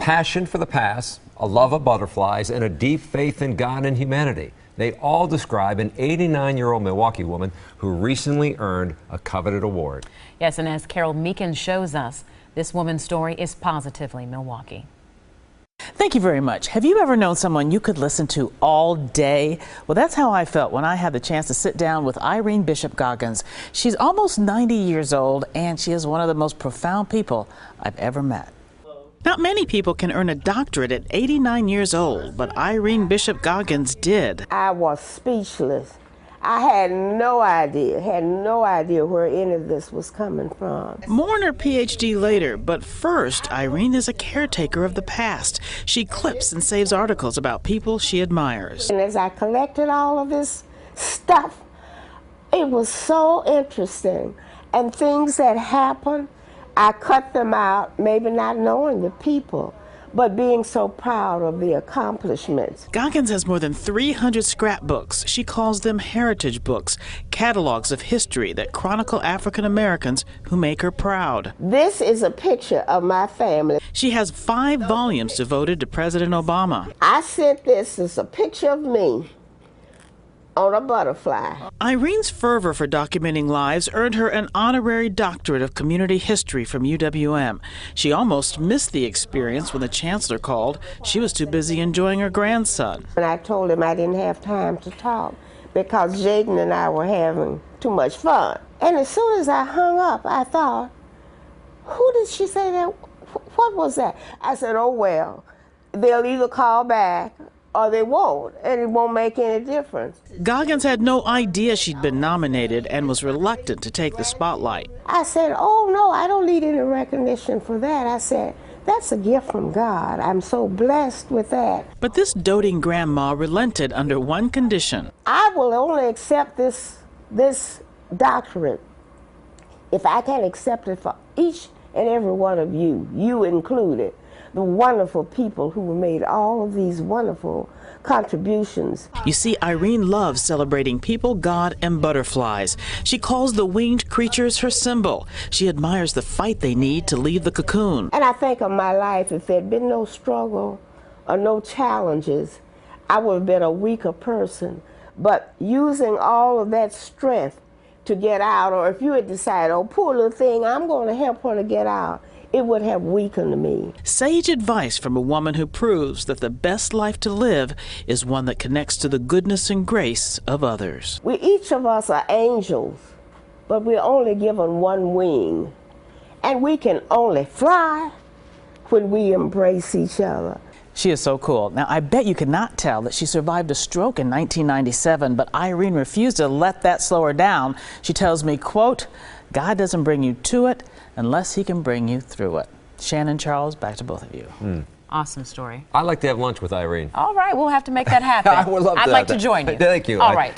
passion for the past, a love of butterflies, and a deep faith in God and humanity. They all describe an 89-year-old Milwaukee woman who recently earned a coveted award. Yes, and as Carol Meekin shows us, this woman's story is positively Milwaukee. Thank you very much. Have you ever known someone you could listen to all day? Well, that's how I felt when I had the chance to sit down with Irene Bishop Goggans. She's almost 90 years old, and she is one of the most profound people I've ever met. Not many people can earn a doctorate at 89 years old, but Irene Bishop Goggans did. I was speechless. I had no idea where any of this was coming from. More on her PhD later, but first, Irene is a caretaker of the past. She clips and saves articles about people she admires. And as I collected all of this stuff, it was so interesting. And things that happened, I cut them out, maybe not knowing the people, but being so proud of the accomplishments. Goggans has more than 300 scrapbooks. She calls them heritage books, catalogs of history that chronicle African Americans who make her proud. This is a picture of my family. She has 5 volumes devoted to President Obama. I sent this as a picture of me on a butterfly. Irene's fervor for documenting lives earned her an honorary doctorate of community history from UW-M. She almost missed the experience when the chancellor called. She was too busy enjoying her grandson. And I told him I didn't have time to talk because Jaden and I were having too much fun. And as soon as I hung up, I thought, who did she say that? What was that? I said, oh well, they'll either call back or they won't, and it won't make any difference. Goggans had no idea she'd been nominated and was reluctant to take the spotlight. I said, oh no, I don't need any recognition for that. I said, that's a gift from God. I'm so blessed with that. But this doting grandma relented under one condition. I will only accept this doctorate if I can accept it for each and every one of you, you included. The wonderful people who made all of these wonderful contributions. You see, Irene loves celebrating people, God, and butterflies. She calls the winged creatures her symbol. She admires the fight they need to leave the cocoon. And I think of my life, if there had been no struggle or no challenges, I would have been a weaker person. But using all of that strength to get out, or if you had decided, oh, poor little thing, I'm going to help her to get out, it would have weakened me. Sage advice from a woman who proves that the best life to live is one that connects to the goodness and grace of others. Each of us are angels, but we're only given one wing. And we can only fly when we embrace each other. She is so cool. Now, I bet you could not tell that she survived a stroke in 1997, but Irene refused to let that slow her down. She tells me, quote, God doesn't bring you to it unless he can bring you through it. Shannon, Charles, back to both of you. Awesome story. I'd like to have lunch with Irene. All right, we'll have to make that happen. I would love I'd like to join you. Thank you. All right.